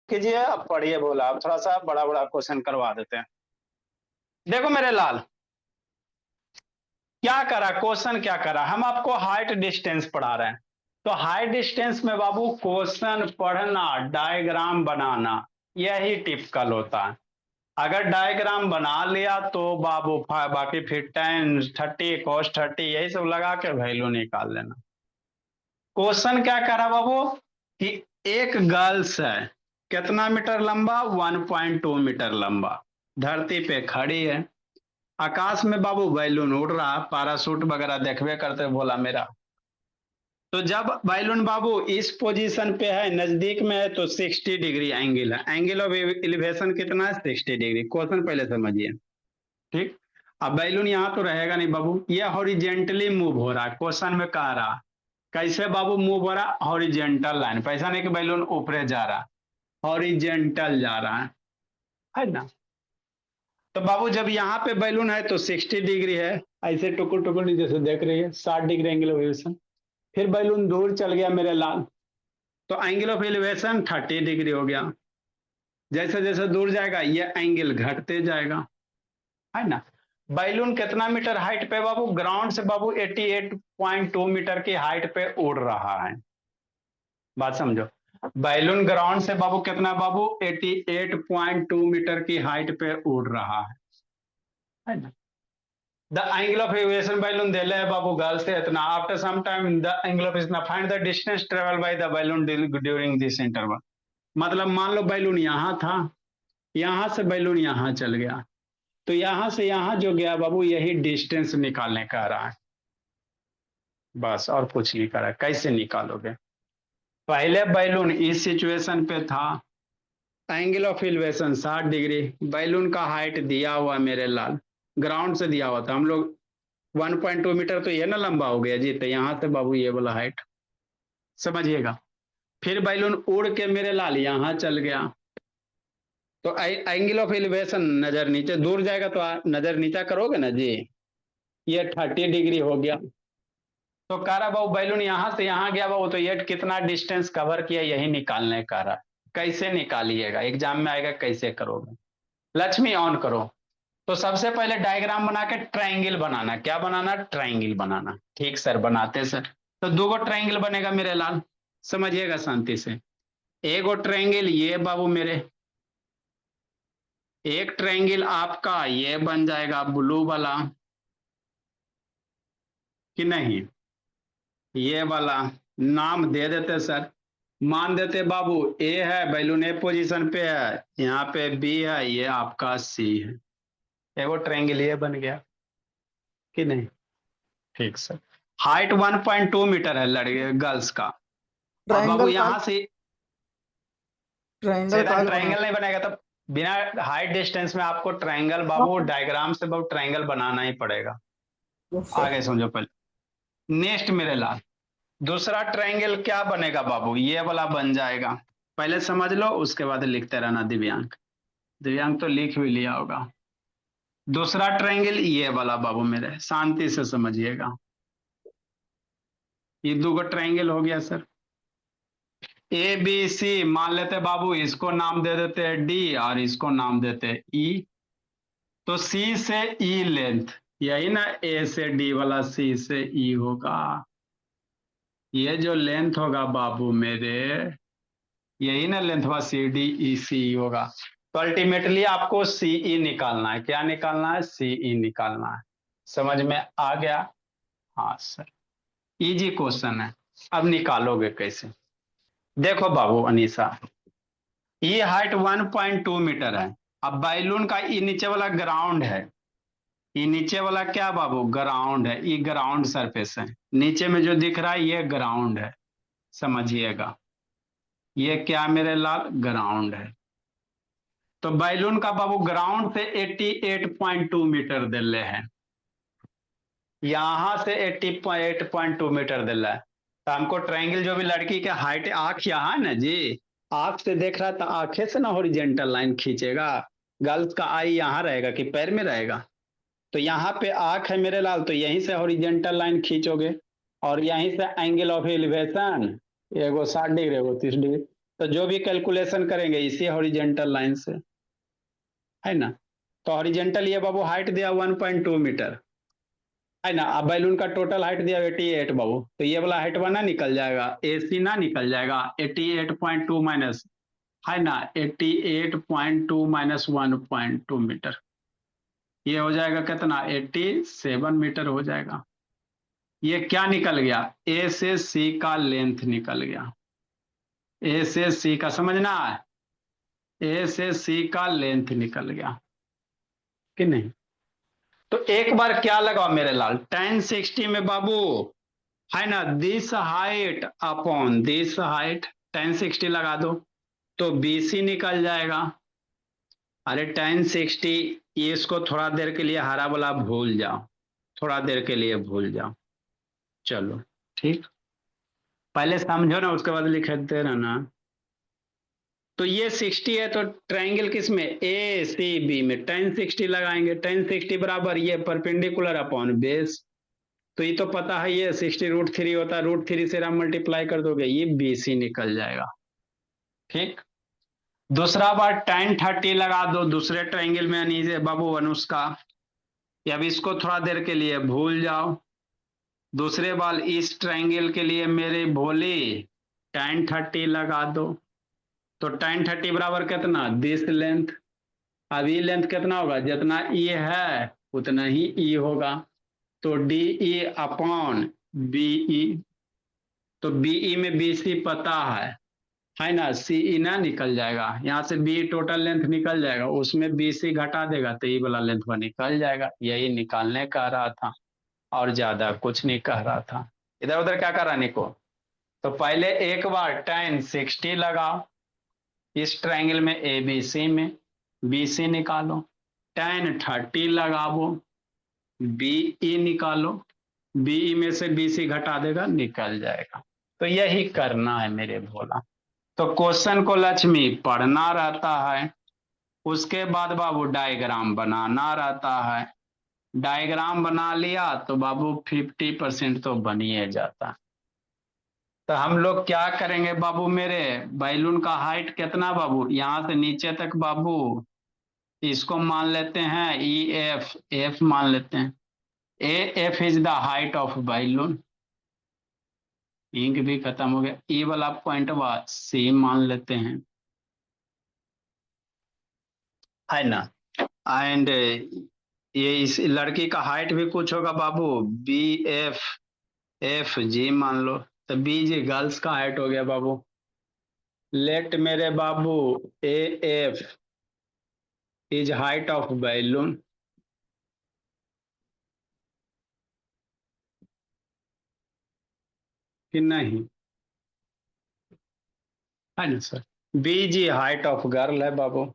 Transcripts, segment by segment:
कीजिए, अब पढ़िए बोला, अब थोड़ा सा बड़ा बड़ा क्वेश्चन करवा देते हैं। देखो मेरे लाल, क्या करा क्वेश्चन, क्या करा, हम आपको हाइट डिस्टेंस पढ़ा रहे हैं। तो हाइट डिस्टेंस में बाबू क्वेश्चन पढ़ना, डायग्राम बनाना, यही टिपिकल होता है। अगर डायग्राम बना लिया तो बाबू बाकी फिर tan 30 cos 30 यही सब लगा के वैल्यू निकाल लेना। क्वेश्चन क्या करा बाबू कि एक गर्ल्स है, कितना मीटर लंबा, 1.2 मीटर लंबा, धरती पे खड़ी है। आकाश में बाबू बैलून उड़ रहा, पैराशूट वगैरह देखबे करते बोला मेरा। तो जब बैलून बाबू इस पोजीशन पे है, नजदीक में है, तो 60 डिग्री एंगल है। एंगल ऑफ एलिवेशन कितना है, 60 डिग्री। क्वेश्चन पहले समझिए, ठीक। अब बैलून यहाँ तो रहेगा नहीं बाबू, ये हॉरिजेंटली मूव हो रहा है। क्वेश्चन में कह रहा कैसे बाबू मूव हो रहा, हॉरिजेंटल लाइन, पैसा नहीं कि बैलून ऊपरे जा रहा, हॉरिजेंटल जा रहा है ना। तो बाबू जब यहाँ पे बैलून है तो 60 डिग्री है, ऐसे टुकुर टुकुर जैसे देख रही है, 60 डिग्री एंगल ऑफ एलिवेशन। फिर बैलून दूर चल गया मेरे लाल, तो एंगल ऑफ एलिवेशन 30 डिग्री हो गया। जैसे जैसे दूर जाएगा ये एंगल घटते जाएगा, है ना। बैलून कितना मीटर हाइट पे बाबू, ग्राउंड से बाबू 88.2 मीटर की हाइट पे उड़ रहा है। बात समझो, बैलून ग्राउंड से बाबू कितना बाबू, 88.2 मीटर की हाइट पे उड़ रहा है ना। The angle of aviation balloon दे ले बाबू गर्ल से इतना, after some time the angle of इतना, find the distance travel by the balloon during this interval. मतलब मान लो बैलून यहाँ था, यहां से बैलून यहाँ चल गया, तो यहां से यहां जो गया बाबू यही डिस्टेंस निकालने का रहा है। बस और कुछ नहीं करा। कैसे निकालोगे, पहले बैलून इस सिचुएशन पे था, angle of elevation 60 degree, balloon का हाइट दिया हुआ मेरे लाल, ग्राउंड से दिया हुआ था हम लोग 1.2 मीटर, तो ये ना लंबा हो गया जी, तो यहां से बाबू ये वाला हाइट समझिएगा। फिर बैलून उड़ के मेरे लाल यहां चल गया, तो एंगल ऑफ एलिवेशन नजर नीचे दूर जाएगा, तो नजर नीचा करोगे ना जी, ये 30 डिग्री हो गया। तो कह रहा बाबू बैलून यहां से यहां गया बाबू, तो ये कितना डिस्टेंस कवर किया यही निकालने का रहा। कैसे निकालिएगा, एग्जाम में आएगा कैसे करोगे। लक्ष्मी ऑन करो। तो सबसे पहले डायग्राम बना के ट्राइंगल बनाना, क्या बनाना, ट्राइंगल बनाना। ठीक सर, बनाते सर। तो दो गो ट्राइंगल बनेगा मेरे लाल, समझिएगा शांति से। एक गो ट्राइंगल ये बाबू मेरे, एक ट्राइंगल आपका ये बन जाएगा ब्लू वाला, कि नहीं, ये वाला नाम दे देते सर। मान देते बाबू ए है, बैलून ए पोजीशन पे है, यहाँ पे बी है, ये आपका सी है। एगो ट्रायंगल ये बन गया, कि नहीं। ठीक सर। हाइट 1.2 मीटर है लड़के गर्ल्स का। अब बाबू ट्रायंगल का यहाँ से ट्रायंगल सीधा का बना। ट्रायंगल नहीं बनेगा, तो बिना हाइट डिस्टेंस में आपको ट्रायंगल बाबू डायग्राम से बाबू ट्रायंगल बनाना ही पड़ेगा। सर आगे समझो पहले। नेक्स्ट मेरे लाल, दूसरा ट्रायंगल क्या बनेगा बाबू, ये वाला बन जाएगा। पहले समझ लो, उसके बाद लिखते रहना दिव्यांग। दिव्यांग तो लिख भी लिया होगा। दूसरा ट्रायंगल ये वाला बाबू मेरे, शांति से समझिएगा। ये दो गो ट्रायंगल हो गया सर। ए बी सी मान लेते बाबू, इसको नाम दे देते हैं डी और इसको नाम देते हैं ई। तो सी से ई लेंथ, यही ना, ए से डी वाला सी से ई होगा। ये जो लेंथ होगा बाबू मेरे, यही ना लेंथ हुआ, सी डी ई सी होगा। तो अल्टीमेटली आपको सीई निकालना है। क्या निकालना है, सीई निकालना है। समझ में आ गया। हाँ सर, इजी क्वेश्चन है। अब निकालोगे कैसे, देखो बाबू अनीसा, ये हाइट 1.2 मीटर है। अब बैलून का ये नीचे वाला ग्राउंड है, ये नीचे वाला क्या बाबू, ग्राउंड है। ये ग्राउंड सरफेस है, नीचे में जो दिख रहा है ये ग्राउंड है, समझिएगा। ये क्या मेरे लाल, ग्राउंड है। तो बैलून का बाबू ग्राउंड से 88.2 मीटर दे रहे हैं, यहां से 88.2 मीटर दे रहा है। तो हमको ट्रायंगल जो भी लड़की के हाइट, आंख यहाँ है ना जी, आंख से देख रहा है तो आंखें से ना हॉरिजेंटल लाइन खींचेगा। गर्ल्स का आई यहाँ रहेगा कि पैर में रहेगा, तो यहाँ पे आंख है मेरे लाल, तो यहीं से हॉरिजेंटल लाइन खींचोगे। और यहीं से एंगल ऑफ एलिवेशन, एगो 60 डिग्री एगो 30 डिग्री। तो जो भी कैलकुलेशन करेंगे इसी हॉरिजेंटल लाइन से, है ना। तो हॉरिजेंटल ये बाबू हाइट दिया 1.2 मीटर, है ना। अब बैलून का टोटल हाइट दिया 88 बाबू, तो ये वाला हाइट बना निकल जाएगा, AC ना निकल जाएगा 88.2 माइनस, है ना, 88.2 माइनस 1.2 मीटर, ये हो जाएगा कितना, 87 मीटर हो जाएगा। ये क्या निकल गया, ए से सी का लेंथ निकल गया, ए से सी का, समझना है, ए से सी का लेंथ निकल गया कि नहीं। तो एक बार क्या लगाओ मेरे लाल, tan 60 में बाबू, है ना, this height upon this height, tan 60 लगा दो तो BC निकल जाएगा। अरे tan 60, ये इसको थोड़ा देर के लिए हरा वाला भूल जाओ, थोड़ा देर के लिए भूल जाओ, चलो ठीक, पहले समझो ना उसके बाद लिखते रहना। तो ये 60 है तो ट्राइंगल किस में, ACB में tan 60 लगाएंगे, tan 60 बराबर ये परपेंडिकुलर अपॉन बेस, तो ये तो पता है ये 60√3 होता है, √3 से आप मल्टीप्लाई कर दोगे ये BC निकल जाएगा, ठीक। दूसरा बार tan 30 लगा दो दूसरे ट्राइंगल में, नीचे बाबू अनुष्का, अब इसको थोड़ा देर के लिए भूल जाओ। दूसरे बार इस ट्राइंगल के लिए मेरे भोले tan 30 लगा दो, तो tan 30 बराबर कितना, दिस लेंथ, अब ई लेंथ कितना होगा, जितना ई है उतना ही ई होगा, तो DE अपॉन BE, तो BE में BC पता है ना, CE ना निकल जाएगा, यहाँ से BE टोटल लेंथ निकल जाएगा, उसमें BC घटा देगा तो ई वाला लेंथ पर निकल जाएगा, यही निकालने कह रहा था और ज्यादा कुछ नहीं कह रहा था। इधर उधर क्या कर रहा निको, तो पहले एक बार tan 60 लगाओ इस ट्रायंगल में ABC में, BC निकालो, tan 30 लगाओ, BE निकालो, BE में से BC घटा देगा निकल जाएगा, तो यही करना है मेरे भोला। तो क्वेश्चन को लक्ष्मी पढ़ना रहता है, उसके बाद बाबू डायग्राम बनाना रहता है, डायग्राम बना लिया तो बाबू 50% तो बन ही जाता। तो हम लोग क्या करेंगे बाबू मेरे, बैलून का हाइट कितना बाबू, यहां से नीचे तक बाबू, इसको मान लेते हैं EF, F मान लेते हैं, AF is the height of balloon, ink भी खत्म हो गया, ई वाला पॉइंट C मान लेते हैं, है ना। एंड ये इस लड़की का हाइट भी कुछ होगा बाबू, BF मान लो, तो BG गर्ल्स का हाइट हो गया बाबू। लेट मेरे बाबू AF is height of balloon, कि नहीं, है ना sir. BG height of girl है बाबू,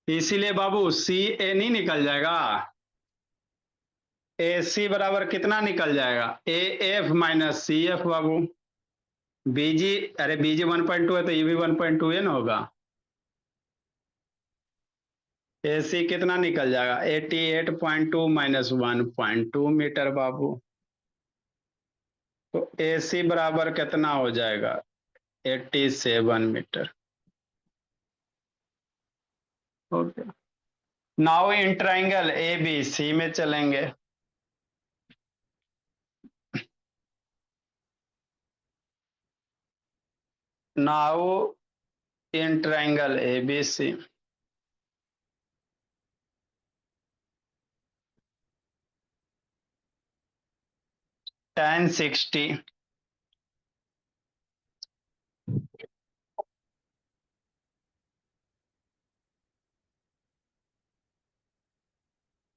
इसीलिए बाबू CA नहीं निकल जाएगा, AC बराबर कितना निकल जाएगा, AF माइनस CF बाबू। BG, अरे BG 1.2 है तो ये भी 1.2 है ना होगा, AC कितना निकल जाएगा, 88.2 माइनस 1.2 मीटर बाबू, तो AC बराबर कितना हो जाएगा, 87 meter. Okay, now in triangle ABC में चलेंगे, now in triangle ABC, tan 60,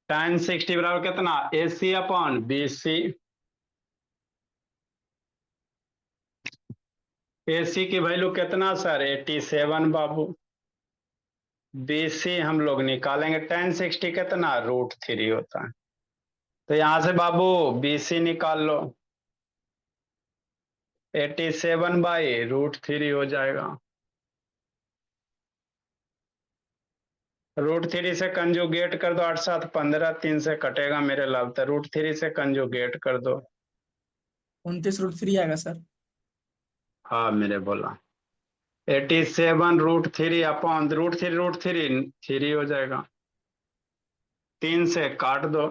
tan 60 बराबर कितना, AC अपॉन BC, AC की वैल्यू कितना सर, 87 बाबू, BC हम लोग निकालेंगे, tan 60 कितना, √3 होता है, तो यहां से बाबू BC निकाल लो, 87 बाई √3 हो जाएगा, √3 से कंजुगेट कर दो, 8 7 15, 3 से कटेगा मेरे लाल, तो √3 से कंजुगेट कर दो। 29√3 आएगा सर। हाँ मेरे बोला। 87√3 अपॉन √3 3 हो जाएगा, 3 से काट दो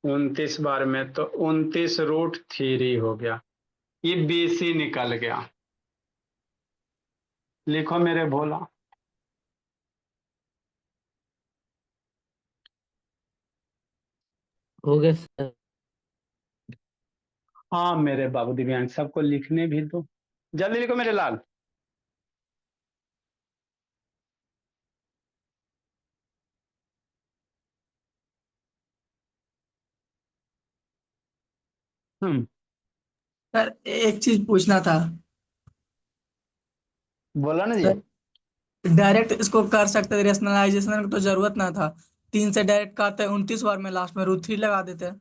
29 बार में, तो 29√3 हो गया। ये BC निकल गया। लिखो मेरे भोला। हो गया सर। हाँ मेरे बाबू दिव्यांग, सबको लिखने भी दो, जल्दी लिखो मेरे लाल। सर एक चीज पूछना था। बोला ना जी। सर डायरेक्ट इसको कर सकते थे, रेशनलाइजेशन की तो जरूरत ना था। 3 से डायरेक्ट करते 29 बार में, लास्ट में √3 लगा देते।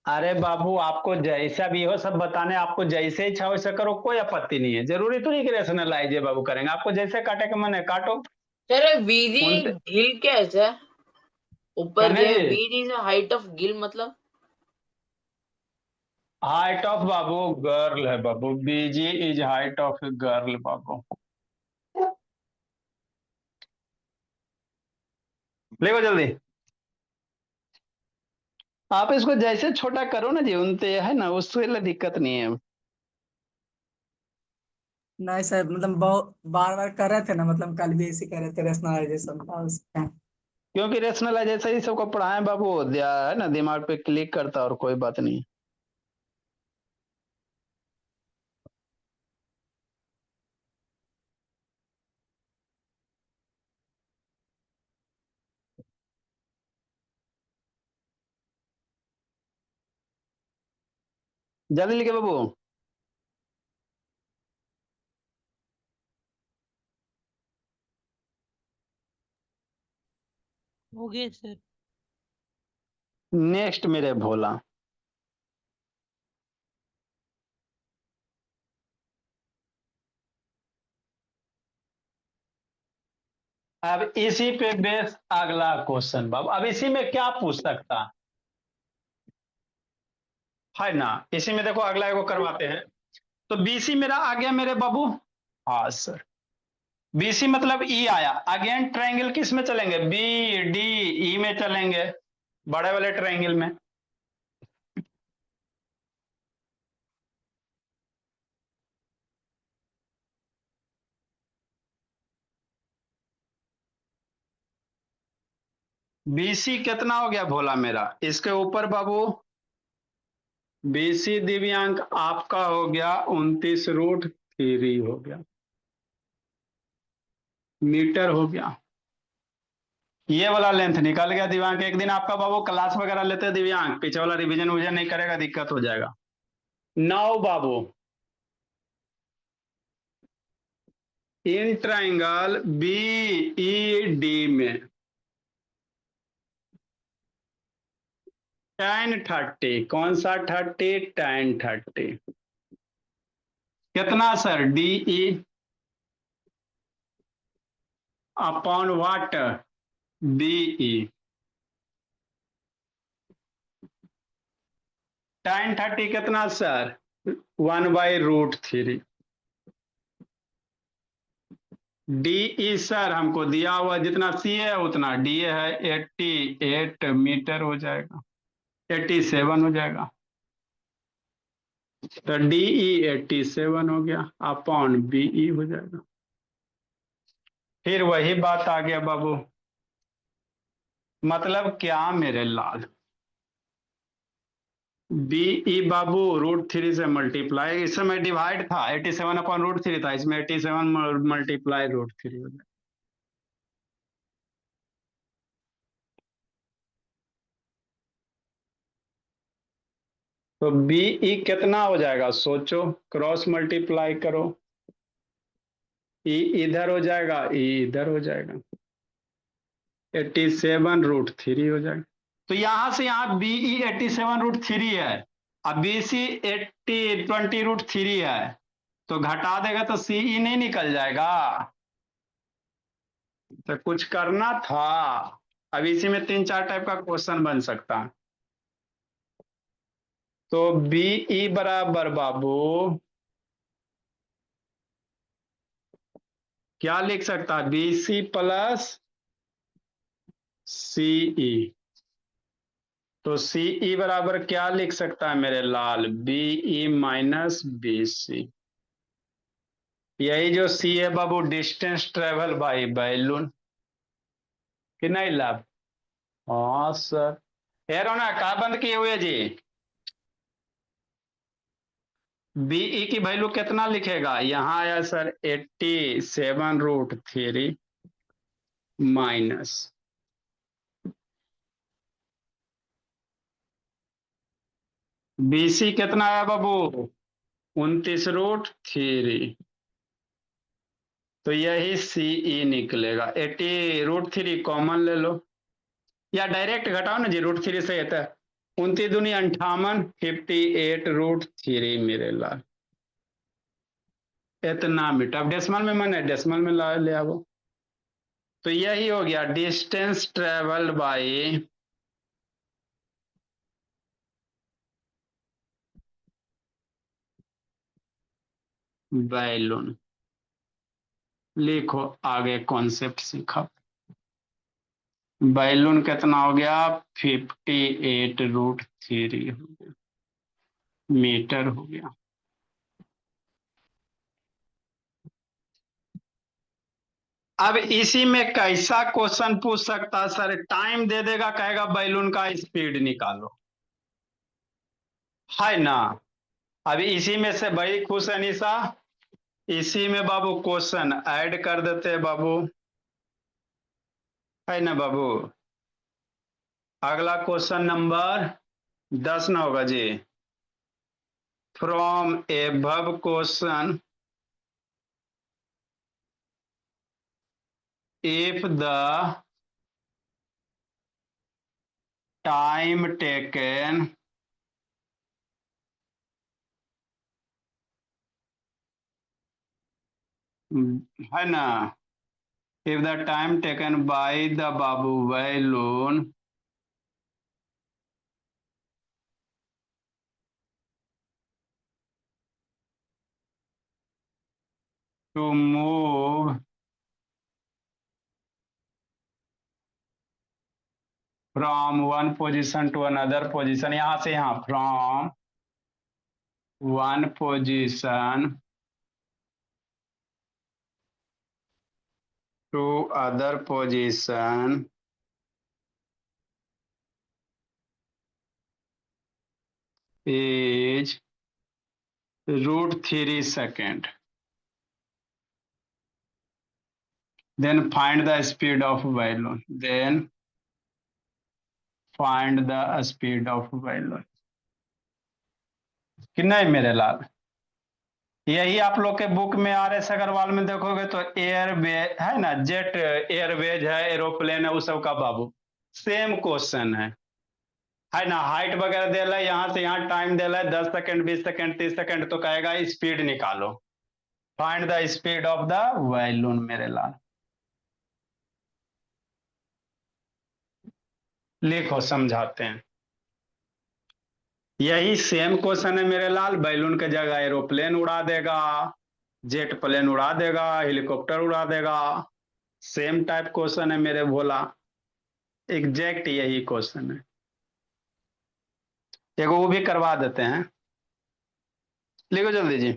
अरे बाबू, आपको जैसा भी हो सब बताने, आपको जैसे इच्छा वैसे करो, कोई आपत्ति नहीं है। जरूरी तो नहीं कि रेशनलाइज बाबू करेंगे, आपको जैसे काटे का मन है काटो। सर बीजी उन गिल क्या है सर? ऊपर कहने क्या है? जी, बीज इज हाइट ऑफ गिल मतलब? हाइट ऑफ बाबू गर्ल है बाबू, BG is height of girl बाबू। लिखो जल्दी। आप इसको जैसे छोटा करो ना जी, उनते है ना, उससे दिक्कत नहीं है। नहीं सर, मतलब बहुत बार बार कर रहे थे ना, मतलब कल भी ऐसे कर रहे थे रेशनलाइजेशन। क्योंकि रेशनलाइजेशन ही सबको पढ़ाएं बाबू, दिया है ना, दिमाग पे क्लिक करता, और कोई बात नहीं। जल्दी लिखे बाबू। हो गया सर। नेक्स्ट मेरे भोला। अब इसी पे बेस अगला क्वेश्चन बाबू। अब इसी में क्या पूछ सकता है ना, इसी में देखो अगला एगो करवाते हैं। तो BC मेरा आ गया मेरे बाबू। हाँ सर। BC मतलब E आया। अगेन ट्रायंगल किस में चलेंगे? BDE में चलेंगे, बड़े वाले ट्रायंगल में। BC कितना हो गया भोला मेरा इसके ऊपर बाबू? BC दिव्यांक आपका हो गया 29√3 हो गया, मीटर हो गया। ये वाला लेंथ निकल गया दिव्यांग। एक दिन आपका बाबू क्लास वगैरह लेते हैं दिव्यांग, पीछे वाला रिवीजन विजन नहीं करेगा, दिक्कत हो जाएगा। 9 बाबू, इन ट्राइंगल BED में tan 30, कौन सा 30? tan 30 कितना sir? DE upon what? BE। tan 30 कितना सर? 1/√3। DE सर हमको दिया हुआ जितना C है उतना DA है, 88 मीटर हो जाएगा, 87 हो जाएगा। तो DE 87 हो गया, अपॉन BE हो जाएगा। फिर वही बात आ गया बाबू, मतलब क्या मेरे लाल? BE बाबू √3 से मल्टीप्लाई, इस समय डिवाइड था, 87/√3 था, इसमें 87 मल्टीप्लाई √3 हो जाएगा। तो BE कितना हो जाएगा सोचो, क्रॉस मल्टीप्लाई करो। E इधर हो जाएगा, E इधर हो जाएगा, 87√3 हो जाएगा। तो यहां से यहां BE 87√3 है, अब BC 20√3 है, तो घटा देगा तो CE नहीं निकल जाएगा? तो कुछ करना था। अब इसी में 3-4 टाइप का क्वेश्चन बन सकता है। तो बीई बराबर बाबू क्या लिख सकता है, BC प्लस CE। तो CE बराबर क्या लिख सकता है मेरे लाल, BE माइनस BC। यही जो C है बाबू, डिस्टेंस ट्रेवल बाई बैलून, कि नहीं लाभ। हाँ सर, एरो ना कहा बंद किए हुए जी। बीई की वैल्यू कितना लिखेगा, यहां आया सर 87√3 माइनस BC कितना आया बाबू, 29√3। तो यही CE निकलेगा। 80√3 कॉमन ले लो, या डायरेक्ट घटाओ ना जी, √3 से आता है 29 दूनी 58, 58√3 मेरे लाल। इतना मीटर, अब डेसिमल में मन है, डेसिमल में ला ले आओ। तो यही हो गया डिस्टेंस ट्रेवल बाय बैलून। लिखो आगे कॉन्सेप्ट सीखा। बैलून कितना हो गया, 58√3 हो गया, मीटर हो गया। अब इसी में कैसा क्वेश्चन पूछ सकता है सर, टाइम दे देगा, कहेगा बैलून का स्पीड निकालो, है ना। अब इसी में से बड़ी खुश है निशा, इसी में बाबू क्वेश्चन ऐड कर देते हैं बाबू, है ना बाबू। अगला क्वेश्चन नंबर 10 ना होगा जी। From above question, if the time taken है ना, if the time taken by the babu balloon to move from one position to another position, यहां से यहां, from one position to other position is √3 second, then find the speed of balloon, then find the speed of balloon। कि नहीं मेरे लाल, यही आप लोग के बुक में RS अग्रवाल में देखोगे तो एयरवेज है ना, जेट एयरवेज है, एरोप्लेन है, उस सब का बाबू सेम क्वेश्चन है ना। हाइट वगैरह दे रहा है, यहाँ से यहाँ टाइम दे रहा है 10 सेकंड, 20 सेकंड, 30 सेकंड, तो कहेगा स्पीड निकालो, find the speed of the balloon मेरे लाल। लिखो समझाते हैं, यही सेम क्वेश्चन है मेरे लाल। बैलून के जगह एरोप्लेन उड़ा देगा, जेट प्लेन उड़ा देगा, हेलीकॉप्टर उड़ा देगा, सेम टाइप क्वेश्चन है मेरे भोला, एग्जैक्ट यही क्वेश्चन है। एगो वो भी करवा देते हैं, लिखो जल्दी जी।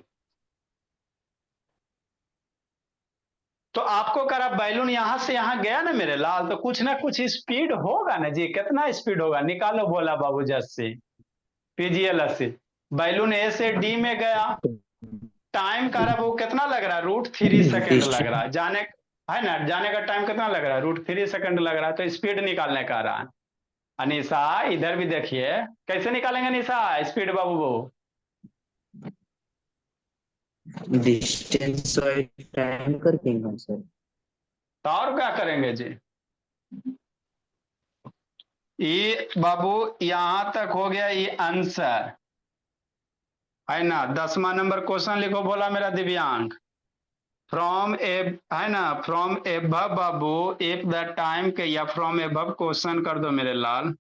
तो आपको करा बैलून यहां से यहां गया ना मेरे लाल, तो कुछ ना कुछ स्पीड होगा ना जी, कितना स्पीड होगा निकालो, बोला बाबू जस्सी PGL 80। बैलून A से D में गया, टाइम का रहा वो कितना लग रहा है, √3 सेकंड लग रहा है, जाने है ना, जाने का टाइम कितना लग रहा है, √3 सेकंड लग रहा है, तो स्पीड निकालने का रहा है। अनिशा इधर भी देखिए, कैसे निकालेंगे अनिशा स्पीड बाबू वो, डिस्टेंस और टाइम करके ना सर। तो और क्या करेंगे जी। ये बाबू यहां तक हो गया ये आंसर, है ना। 10वां नंबर क्वेश्चन लिखो बोला मेरा दिव्यांग। फ्रॉम ए है ना, फ्रॉम एबव बाबू इफ द टाइम के, या फ्रॉम एबव क्वेश्चन कर दो मेरे लाल।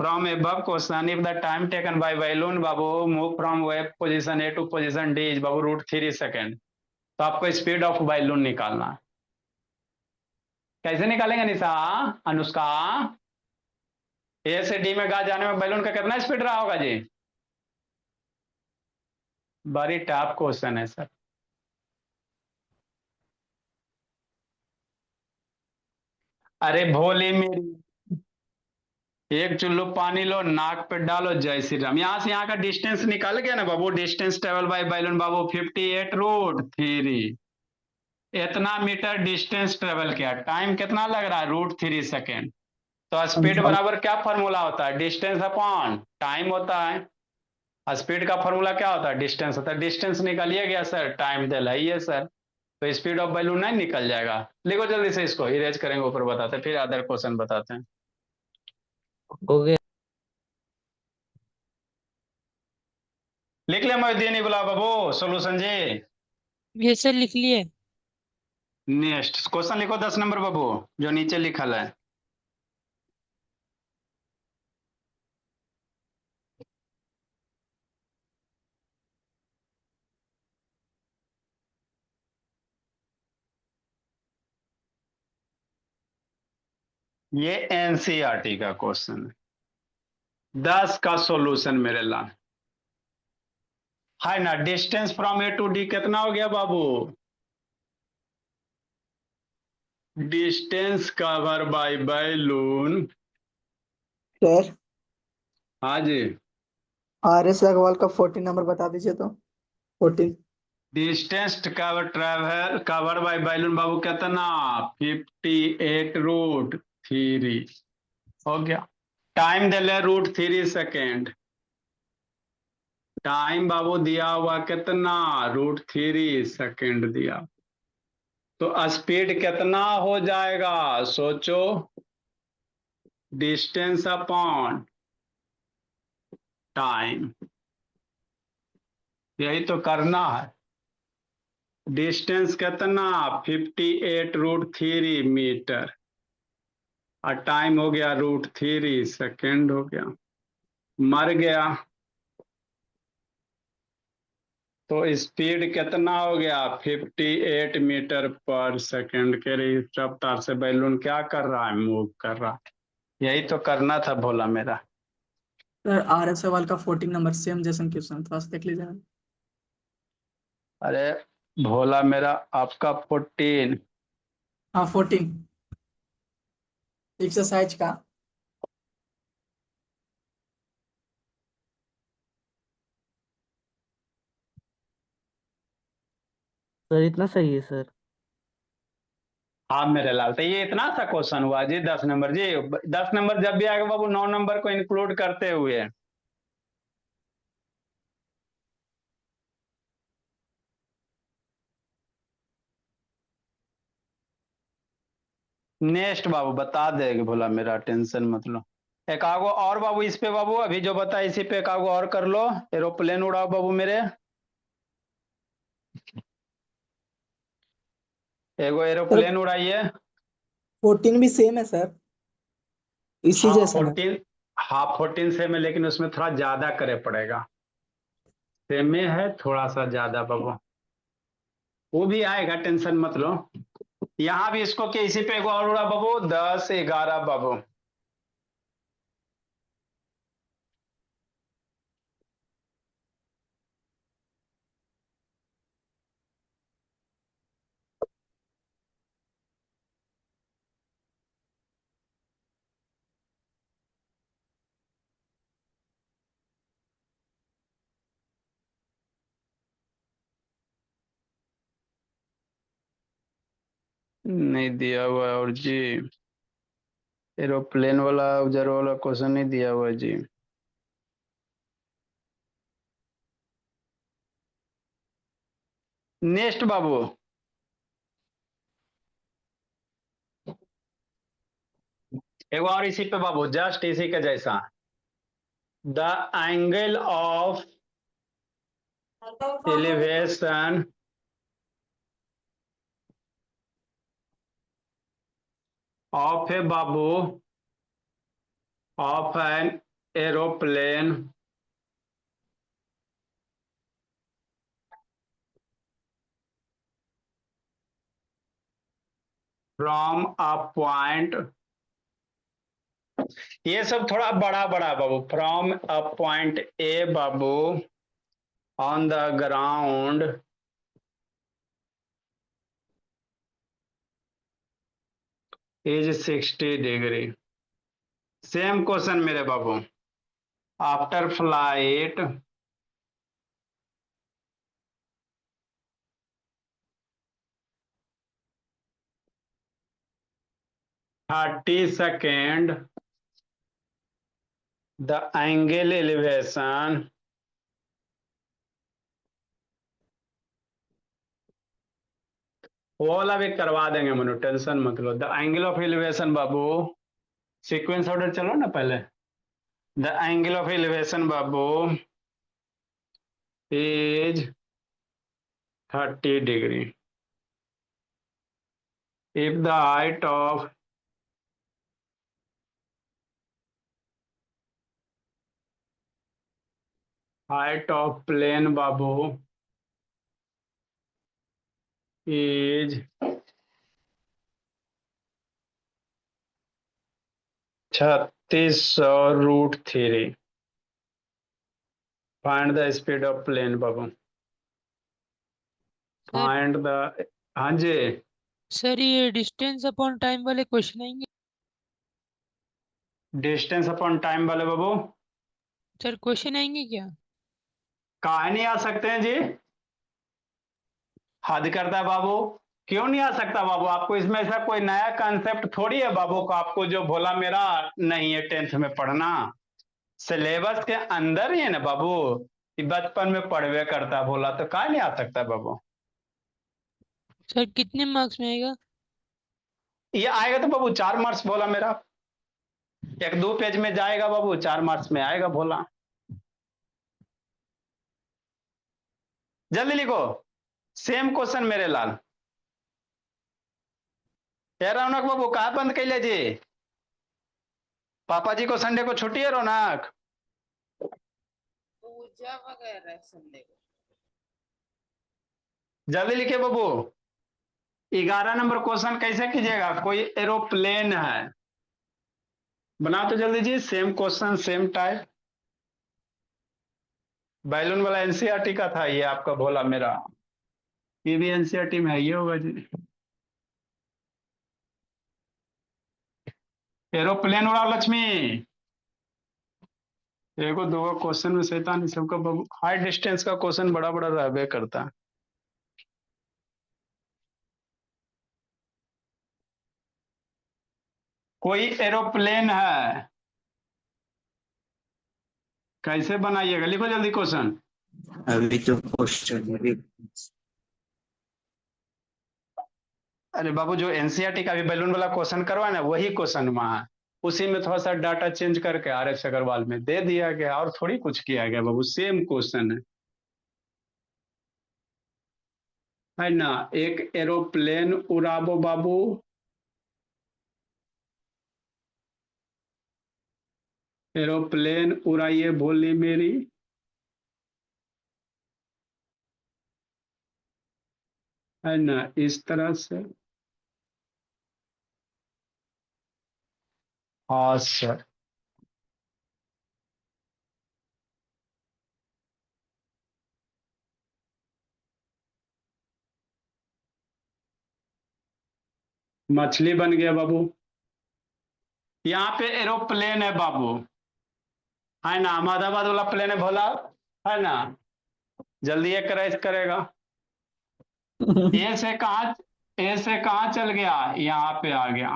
From above question if the time taken by balloon बाबू मूव फ्रॉम वेब position A to position D is बाबू √3 सेकेंड। तो आपको स्पीड ऑफ बैलून निकालना है। कैसे निकालेंगे निशा, अनुष्का? ए से डी में गा जाने में बैलून का कितना स्पीड रहा होगा जी? बड़ी टफ क्वेश्चन है सर। अरे भोली मेरी, एक चुल्लू पानी लो, नाक पे डालो, जय श्री राम। यहां से यहाँ का डिस्टेंस निकल गया ना बाबू, डिस्टेंस ट्रेवल बाय बैलून बाबू 58√3। इतना मीटर डिस्टेंस ट्रेवल किया, टाइम कितना लग रहा है? √3 सेकेंड। तो स्पीड बराबर क्या फॉर्मूला होता है? डिस्टेंस अपॉन टाइम होता है। स्पीड का फॉर्मूला क्या होता है? डिस्टेंस होता है। डिस्टेंस निकालिए गया सर, टाइम दिलाइए सर, तो स्पीड ऑफ बैलून नहीं निकल जाएगा। लिखो जल्दी से, इसको इरेज करेंगे, ऊपर बताते हैं, फिर अदर क्वेश्चन बताते हैं। हो गया लिख लिया मोहिद्दीन गुलाब बाबू सोल्यूशन जी? ये सर लिख लिए। नेक्स्ट क्वेश्चन लिखो 10 नंबर बाबू, जो नीचे लिखल है। ये एनसीईआरटी का क्वेश्चन है, 10 का सॉल्यूशन मेरे लाल है ना। Distance from A to D कितना हो गया बाबू? Distance cover by balloon. Sir हाँ जी, RS अग्रवाल का 14 नंबर बता दीजिए तो। 14। Distance cover travel cover by balloon बाबू कितना? 58√3 हो गया। टाइम दे ले √3 सेकेंड। टाइम बाबू दिया हुआ कितना? √3 सेकेंड दिया। तो स्पीड कितना हो जाएगा सोचो? डिस्टेंस अपॉन टाइम, यही तो करना है। डिस्टेंस कितना? 58√3 मीटर, और टाइम हो गया √3 सेकेंड हो गया, मर गया। तो स्पीड कितना हो गया? 58 मीटर पर सेकेंड के रफ्तार से बैलून क्या कर रहा है? मूव कर रहा है। यही तो करना था भोला मेरा। सर RS अग्रवाल का 14 नंबर सेम जैसन क्वेश्चन, थोड़ा सा देख लीजिए। अरे भोला मेरा, आपका 14। हाँ 14 एक्सरसाइज का। सर, इतना सही है सर। हाँ मेरे लाल, तो ये इतना सा क्वेश्चन हुआ जी 10 नंबर जी। 10 नंबर जब भी आएगा बाबू 9 नंबर को इंक्लूड करते हुए। नेक्स्ट बाबू बता देगा भोला मेरा, टेंशन मत लो। एक आगो और बाबू इस पे बाबू, अभी जो बताया इसी पे एक आगो और कर लो। एरोप्लेन उड़ाओ बाबू मेरे, एगो सर एरोप्लेन उड़ाइए। 14 भी सेम है सर, इसी हाँ जैसा है। 14, हाँ 14 सेम है, लेकिन उसमें थोड़ा ज्यादा करे पड़ेगा। सेम में है, थोड़ा सा ज्यादा बाबू, वो भी आएगा, टेंशन मत लो। यहाँ भी इसको के इसी पे एगो और उड़ा बाबू, 10, 11 बाबू। नहीं दिया हुआ है और जी, एरोप्लेन वाला उधर वाला क्वेश्चन नहीं दिया हुआ है जी। नेक्स्ट बाबू, एक और इसी पे बाबू, जस्ट इसी के जैसा। The angle of elevation of a बाबू of an aeroplane from a point, ये सब थोड़ा बड़ा बड़ा बाबू, फ्रॉम अ पॉइंट ए बाबू on the ground is 60 degree. Same question मेरे बाबू, after flight 30 second the angle elevation वो वाला भी करवा देंगे मनु, टेंशन मत लो। द एंगल ऑफ एलिवेशन बाबू, सीक्वेंस ऑर्डर चलो ना पहले। द एंगल ऑफ एलिवेशन बाबू is 30 degree if the height of plane बाबू is 3600√3। Find the speed of plane बाबू, फाइंड द, हाँ जी सर ये डिस्टेंस अपॉन टाइम वाले क्वेश्चन आएंगे? डिस्टेंस अपॉन टाइम वाले बाबू सर क्वेश्चन आएंगे क्या? काहे नहीं आ सकते हैं जी, हद करता है बाबू। क्यों नहीं आ सकता बाबू, आपको इसमें ऐसा कोई नया कंसेप्ट थोड़ी है बाबू को आपको जो भोला मेरा नहीं है 10th में पढ़ना, सिलेबस के अंदर ही है ना बाबू, ये बचपन में पढ़वे करता भोला, तो काहे नहीं आ सकता बाबू। सर कितने मार्क्स में आएगा? ये आएगा तो बाबू 4 मार्क्स भोला मेरा, 1-2 पेज में जाएगा बाबू, 4 मार्क्स में आएगा भोला। जल्दी लिखो, सेम क्वेश्चन मेरे लाल। कह रौनक बाबू कहा बंद कैले जी, पापा जी को संडे को छुट्टी है रौनक? पूजा वगैरह संडे को। जल्दी लिखिए बाबू। 11 नंबर क्वेश्चन कैसे कीजिएगा, कोई एरोप्लेन है, बना तो जल्दी जी, same question same type. Balloon वाला एनसीईआरटी का था ये आपका भोला मेरा, ये भी एनसीईआरटी में है, ये होगा जी। एरोप्लेन उड़ाओ लक्ष्मी, एगो दो क्वेश्चन में शैतान सबका बाबू, हाई डिस्टेंस का क्वेश्चन बड़ा बड़ा रहबे करता है। कोई एरोप्लेन है, कैसे बनाइएगा, लिखो जल्दी क्वेश्चन। अभी तो क्वेश्चन अभी अरे बाबू जो एनसीईआरटी का भी बैलून वाला क्वेश्चन करवा ना, वही क्वेश्चन वहां है, उसी में थोड़ा सा डाटा चेंज करके RS अग्रवाल में दे दिया गया, और थोड़ी कुछ किया गया बाबू, सेम क्वेश्चन है ना। एक एरोप्लेन उड़ाबो बाबू, एरोप्लेन उड़ाइए भोली मेरी, है ना, इस तरह से। हाँ सर, मछली बन गया बाबू। यहाँ पे एरोप्लेन है बाबू, है ना, अहमदाबाद वाला प्लेन है भोला, है ना, जल्दी ये क्रैश करेगा। ए से कहाँ चल गया, यहाँ पे आ गया।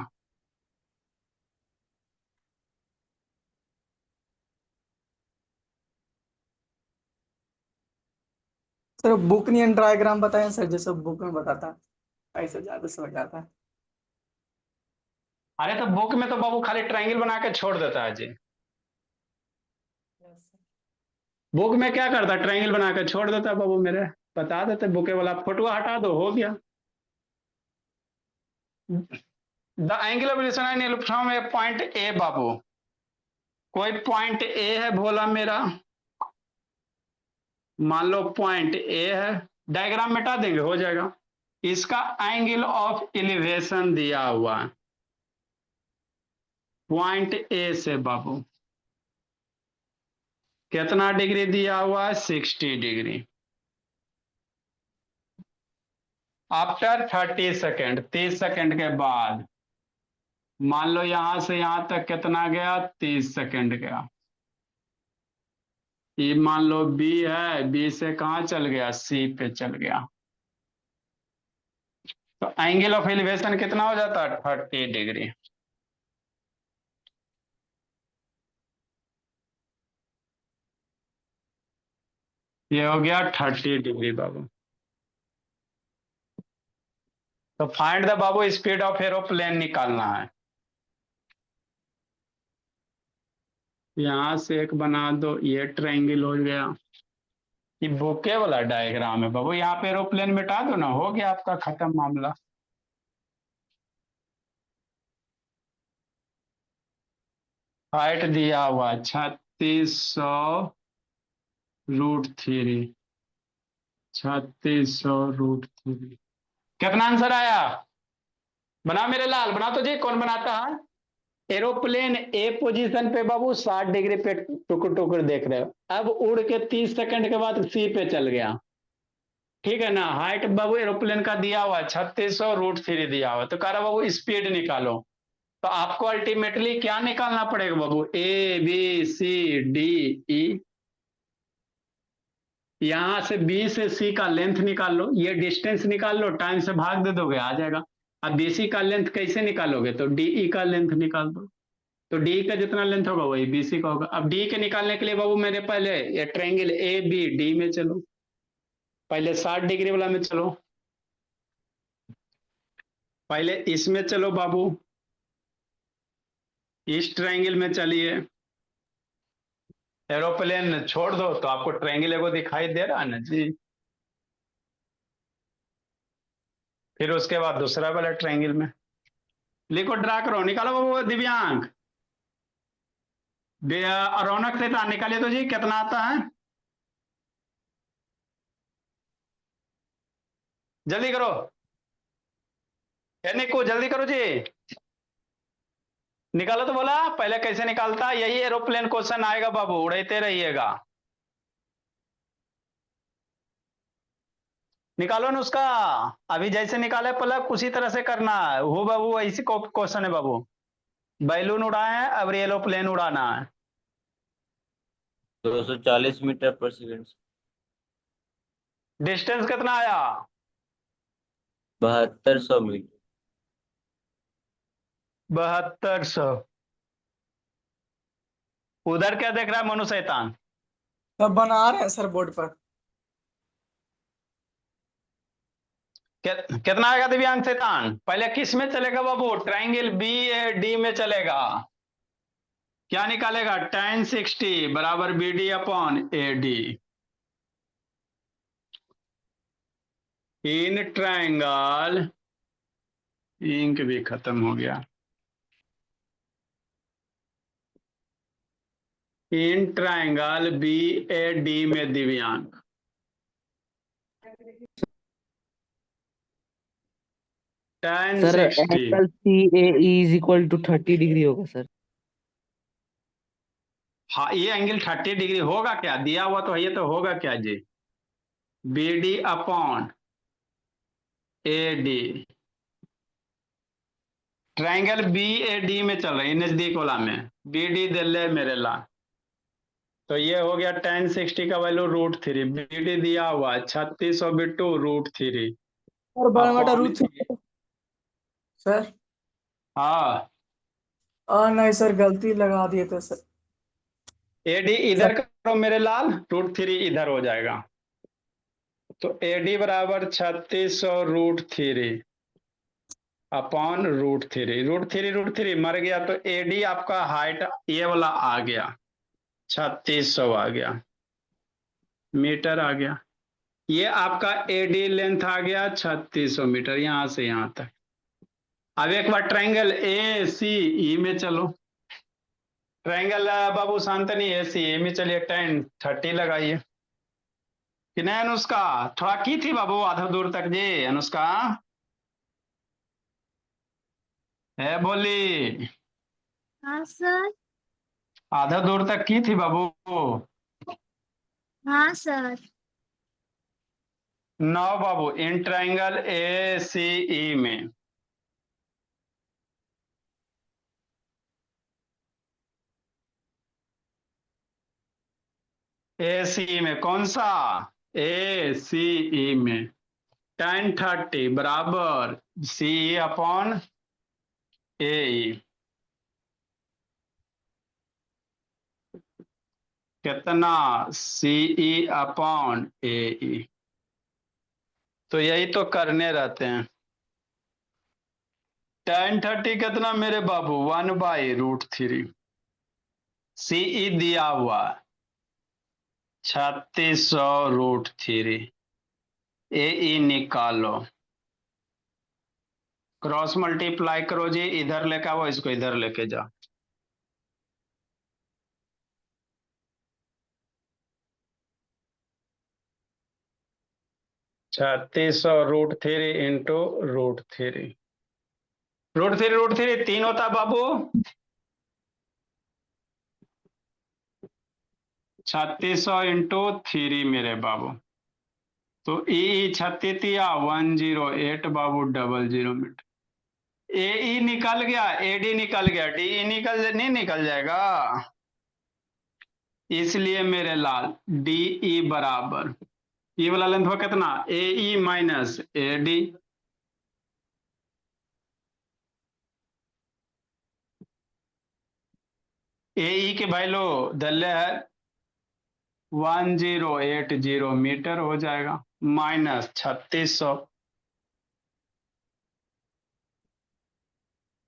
सर बुक नहीं डायग्राम बताएं सर, जैसे बुक में बताता है ऐसे ज्यादा समझ आता है। अरे तो बुक में तो बाबू खाली ट्रायंगल बना के छोड़ देता है जी। बुक में क्या करता, ट्रायंगल बनाकर छोड़ देता बाबू मेरे, बता देते बुके वाला, फोटो हटा दो, हो गया। The angle of radius from a point A बाबू, कोई पॉइंट ए है बोला मेरा, मान लो पॉइंट ए है, डायग्राम मिटा देंगे हो जाएगा। इसका एंगल ऑफ एलिवेशन दिया हुआ है पॉइंट ए से बाबू, कितना डिग्री दिया हुआ है, 60 डिग्री। आफ्टर 30 सेकेंड, 30 सेकेंड के बाद मान लो यहां से यहां तक कितना गया, 30 सेकेंड गया। ये मान लो बी है, बी से कहां चल गया, सी पे चल गया। तो एंगल ऑफ एलिवेशन कितना हो जाता है, 30 डिग्री। ये हो गया 30 डिग्री बाबू। तो find the Babu speed of aeroplane निकालना है। यहां से एक बना दो, ये ट्रायंगल हो गया। ये बोके वाला डायग्राम है बाबू, यहाँ पे एरोप्लेन मिटा दो ना, हो गया आपका खत्म मामला। हाइट दिया हुआ 3600√3, 3600√3। कितना आंसर आया, बना मेरे लाल, बना तो जी, कौन बनाता है। एरोप्लेन ए पोजीशन पे बाबू 60 डिग्री पे टुकड़ टुकड़ देख रहे हो, अब उड़ के 30 सेकंड के बाद सी पे चल गया, ठीक है ना। हाइट बाबू एरोप्लेन का दिया हुआ 3600√3 दिया हुआ, तो कह रहा बाबू स्पीड निकालो। तो आपको अल्टीमेटली क्या निकालना पड़ेगा बाबू, A B C D E, यहां से बी से सी का लेंथ निकाल लो, ये डिस्टेंस निकाल लो, टाइम से भाग दे दोगे आ जाएगा। अब बीसी का लेंथ कैसे निकालोगे, तो डीई का लेंथ निकाल दो, तो डी का जितना लेंथ होगा वही बीसी का होगा। अब डी के निकालने के लिए बाबू मेरे पहले ये ट्रायंगल ए बी डी में चलो, पहले 60 डिग्री वाला में चलो, पहले इसमें चलो बाबू, इस ट्रायंगल में चलिए, एरोप्लेन छोड़ दो तो आपको ट्रायंगल एगो दिखाई दे रहा है ना जी। फिर उसके बाद दूसरा वाला ट्रायंगल में लिखो, ड्रा करो, निकालो बाबू दिव्यांग, रौनक से निकालिए तो जी, कितना आता है, जल्दी करो, यानी को जल्दी करो जी, निकालो तो बोला, पहले कैसे निकालता, यही एरोप्लेन क्वेश्चन आएगा बाबू, उड़ते रहिएगा। निकालो ना उसका, अभी जैसे निकाले पलक उसी तरह से करना है, हो बाबू ऐसी क्वेश्चन है बाबू, बैलून उड़ाए हैं, अब एरोप्लेन उड़ाना है। 240 मीटर पर सेकंड। डिस्टेंस कितना आया, 7200 मीटर। 7200। उधर क्या देख रहा है मनु शैतान, सब बना रहे हैं सर बोर्ड पर। कितना आएगा दिव्यांग शैतान, पहले किस में चलेगा बाबू, ट्रायंगल बी ए डी में चलेगा, क्या निकालेगा, tan 60 बराबर B D upon A D, in triangle, ink भी खत्म हो गया, in triangle B A D में Divyang, tan sir 60। Angle CAE is equal to 30 degree होगा सर। हाँ ये एंगल 30 डिग्री होगा क्या, दिया हुआ तो ये तो होगा क्या जी, B D upon A D, triangle B A D में चल रही है नजदीक वाला में, बी डी दे ले मेरे ला, तो ये हो गया tan 60 का वैल्यू √3, बी डी दिया हुआ 3600/√3 और बड़ा बटा अपॉन, रूट सर। हाँ नहीं सर, गलती लगा दिए थे सर। ए डी इधर करो मेरे लाल, √3 इधर हो जाएगा, तो ए डी बराबर 3600√3 अपॉन √3 मर गया, तो ए डी आपका हाइट ये वाला आ गया, 3600 आ गया। मीटर आ गया। ये आपका एडी लेंथ आ गया 3600 मीटर यहां से यहां तक। अब एक बार ट्रायंगल ए सी ई में चलो। ट्रायंगल बाबू शांतनी ए सी ई में चलिए, 10 30 लगाइए कि नहीं अनुष्का? थोड़ा की थी बाबू आधा दूर तक जी अनुष्का है बोली। हाँ सर। आधा दूर तक की थी बाबू। हाँ sir. 9 Babu in triangle A सी ई में ए सी में कौन सा? ए सी ई में 10 30 बराबर सी अपॉन ए ई। कितना? सी ई अपॉन ए ई। तो यही तो करने रहते हैं। 10 30 कितना मेरे बाबू? 1/√3। सीई दिया हुआ 3600√3। ए ई निकालो, क्रॉस मल्टीप्लाई करो जी, इधर लेके आओ, इसको इधर लेके जाओ। ₹3600√3 इंटू √3। √3 3 होता बाबू। 3600 इंटू 3 मेरे बाबू। तो ई 36 108 बाबू 00 मीटर। ए ई निकल गया, एडी निकल गया, डी ई नहीं निकल जाएगा। इसलिए मेरे लाल डी ई बराबर ये वाला लेंथ हुआ कितना? ए ई माइनस ए डी। ए ई की वैल्यू दल्ले है 1080 मीटर हो जाएगा, माइनस 3600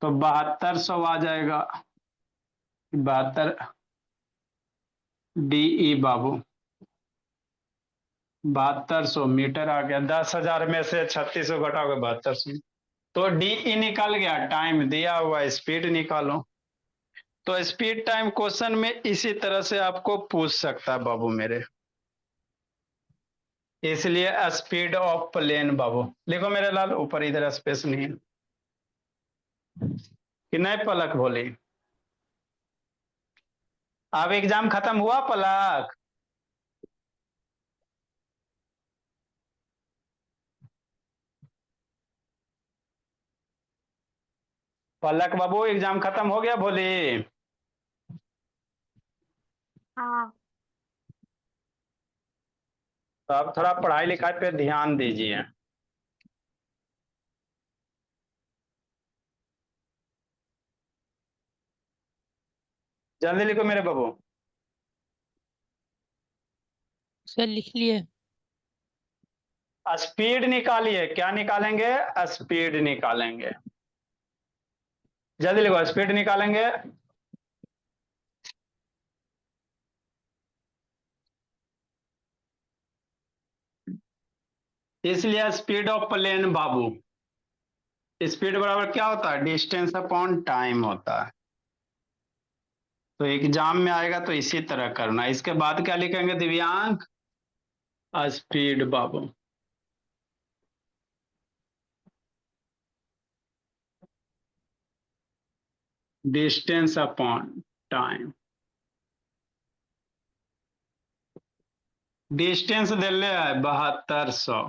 तो 7200 आ जाएगा। 72 डी ई बाबू 7200 मीटर आ गया। 10,000 में से 3600 घटाओगे 7200। तो डी ई निकल गया, टाइम दिया हुआ, स्पीड निकालो। तो स्पीड टाइम क्वेश्चन में इसी तरह से आपको पूछ सकता है बाबू मेरे। इसलिए स्पीड ऑफ प्लेन बाबू लिखो मेरे लाल, ऊपर इधर स्पेस नहीं है कि नहीं पलक बोली? अब एग्जाम खत्म हुआ पलक? पलक बाबू एग्जाम खत्म हो गया बोली? हाँ। तो अब थोड़ा पढ़ाई लिखाई पे ध्यान दीजिए। जल्दी लिखो मेरे बाबू। सर लिख लिए। स्पीड निकालिए, क्या निकालेंगे? स्पीड निकालेंगे। जल्दी लिखो, स्पीड निकालेंगे। इसलिए स्पीड ऑफ प्लेन बाबू, स्पीड बराबर क्या होता है? डिस्टेंस अपॉन टाइम होता है। तो एग्जाम में आएगा तो इसी तरह करना। इसके बाद क्या लिखेंगे दिव्यांग? स्पीड बाबू। Distance upon time. डिस्टेंस दिले है 7200,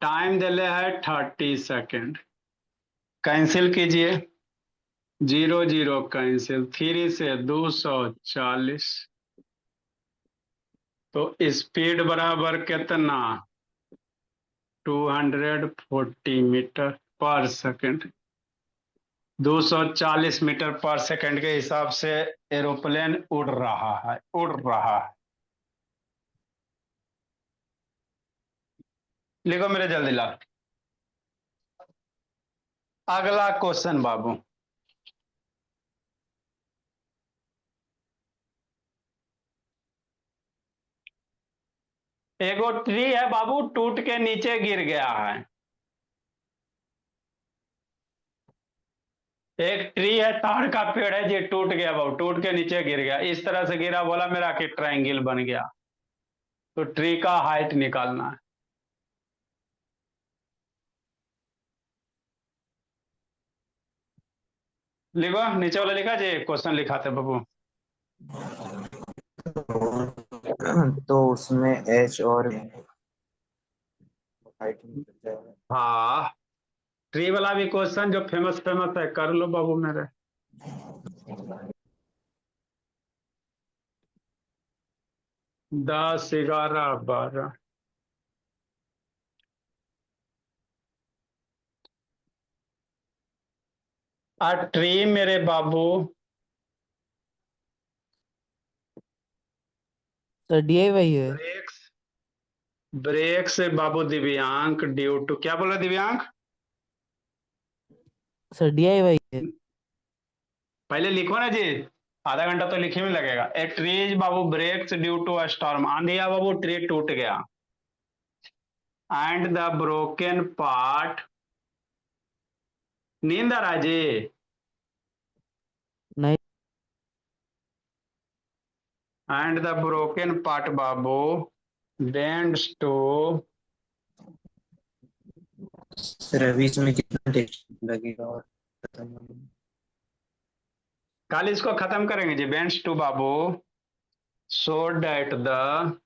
टाइम दिले है 30 सेकेंड। कैंसिल कीजिए, 0 0 कैंसिल, 3 से 240। तो स्पीड बराबर कितना? 240 मीटर पर सेकेंड। 240 मीटर पर सेकेंड के हिसाब से एरोप्लेन उड़ रहा है, उड़ रहा है। लिखो मेरे जल्दी लाल। अगला क्वेश्चन बाबू, एक वो ट्री है बाबू, टूट के नीचे गिर गया है। एक ट्री है, ताड़ का पेड़ है जी, टूट गया बाबू, टूट के नीचे गिर गया, इस तरह से गिरा, बोला मेरा कि ट्रायंगल बन गया। तो ट्री का हाइट निकालना है। लिखो, नीचे वाला लिखा जी, क्वेश्चन लिखाते बाबू। तो उसमें एच और हाँ, ट्री वाला भी क्वेश्चन जो फेमस फेमस है कर लो बाबू मेरे। दस, ग्यारह, बारह। आ ट्री मेरे बाबू, सर DIY है ब्रेक्स, ब्रेक्स बाबू दिव्यांक ड्यू टू, क्या बोला दिव्यांक? सर DIY है पहले लिखो ना जी, आधा घंटा तो लिखे में लगेगा। ए ट्रीज बाबू breaks due to a storm, आंधी आ बाबू, ट्री टूट गया। एंड द ब्रोकन पार्ट, नींद आ रहा है जी? नहीं एंड द ब्रोकन पार्ट बाबू बेंड्स टू, रवि इसमें कितना टेक्स्ट लगेगा और कल इसको खत्म करेंगे जी। बेंड्स टू बाबू so that the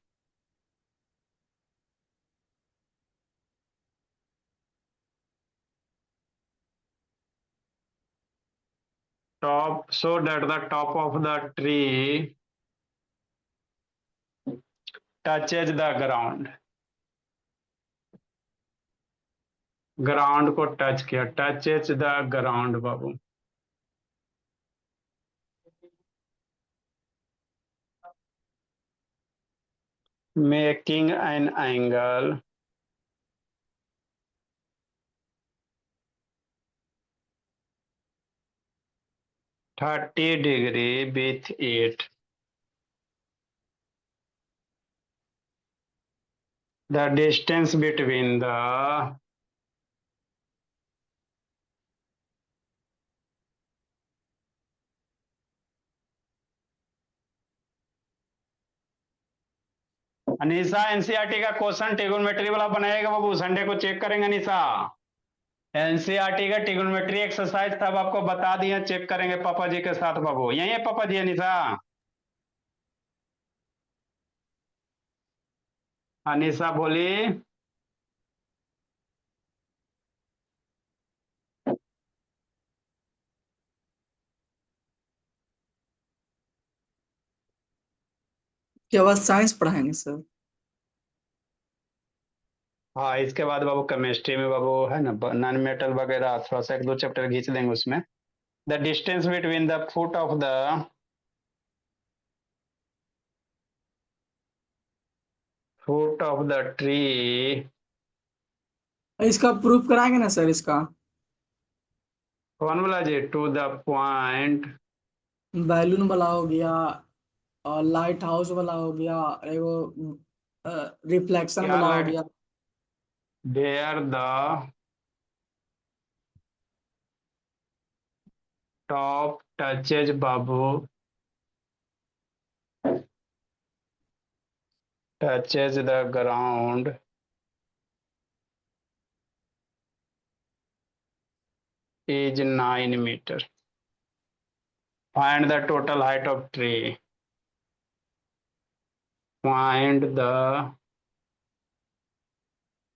top, so that the top of the tree touches the ground, ground को टच किया, touches the ground Babu. Making an angle thirty degree with it, the distance between the Anisa NCERT का question trigonometry वाला बनाएगा बाबू, Sunday को check करेंगे Anisa. NCERT का trigonometry exercise तब आपको बता दिए, चेक करेंगे पापा जी के साथ बाबू। यही है पापा जी अनीसा? अनीसा बोली। क्या बात साइंस पढ़ाएंगे सर? हाँ, इसके बाद बाबू केमिस्ट्री में बाबू है ना, नॉन मेटल वगैरह थोड़ा सा एक दो चैप्टर खींच देंगे उसमें। The distance between the foot of the tree, इसका प्रूफ कराएंगे ना सर इसका? कौन बोला जी? टू द पॉइंट, बैलून वाला हो गया और लाइट हाउस वाला हो गया, एगो रिफ्लेक्शन क्या वाला हो लाइट? गया। देयर द टॉप टचेज बाबू, touches the ground is 9 meter. Find the total height of tree. Find the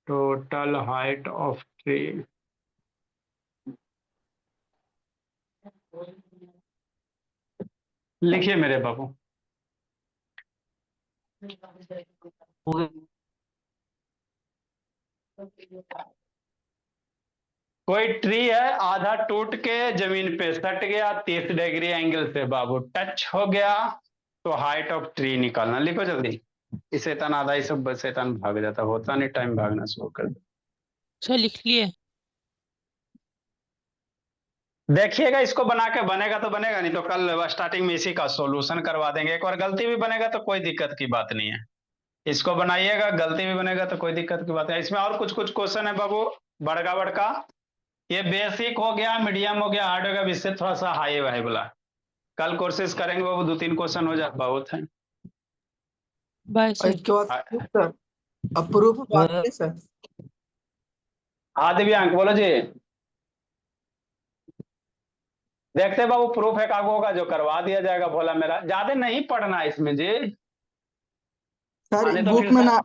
total height of tree. लिखिए मेरे बाबू। हो गया कोई ट्री है, आधा टूट के जमीन पे सट गया 30 डिग्री एंगल से बाबू, टच हो गया, तो हाइट ऑफ ट्री निकालना। लिखो जल्दी। इस शैतान आधा ही सब शैतान भाग जाता, होता नहीं टाइम भागना शुरू कर दो। सर लिख लिए। देखिएगा, इसको बना के बनेगा तो बनेगा, नहीं तो कल स्टार्टिंग में इसी का सॉल्यूशन करवा देंगे। एक बार गलती भी बनेगा तो कोई दिक्कत की बात नहीं है। इसको बनाइएगा, गलती भी बनेगा तो कोई दिक्कत की बात है। इसमें और कुछ कुछ क्वेश्चन है बाबू, बड़का बड़का। ये बेसिक हो गया, मीडियम हो गया, हार्ड हो गया, अब इससे थोड़ा सा हाई है बोला। कल कोशिश करेंगे बाबू 2-3 क्वेश्चन हो जाए बहुत है। बाय और सर। इसके बाद सर अप्रूव बात है सर। हाँ दिव्यांक बोलो जी। देखते बाबू प्रूफ एक आगो होगा जो करवा दिया जाएगा, बोला मेरा ज्यादा नहीं पढ़ना है इसमें जी। सर आने तो बुक फिर में सर ना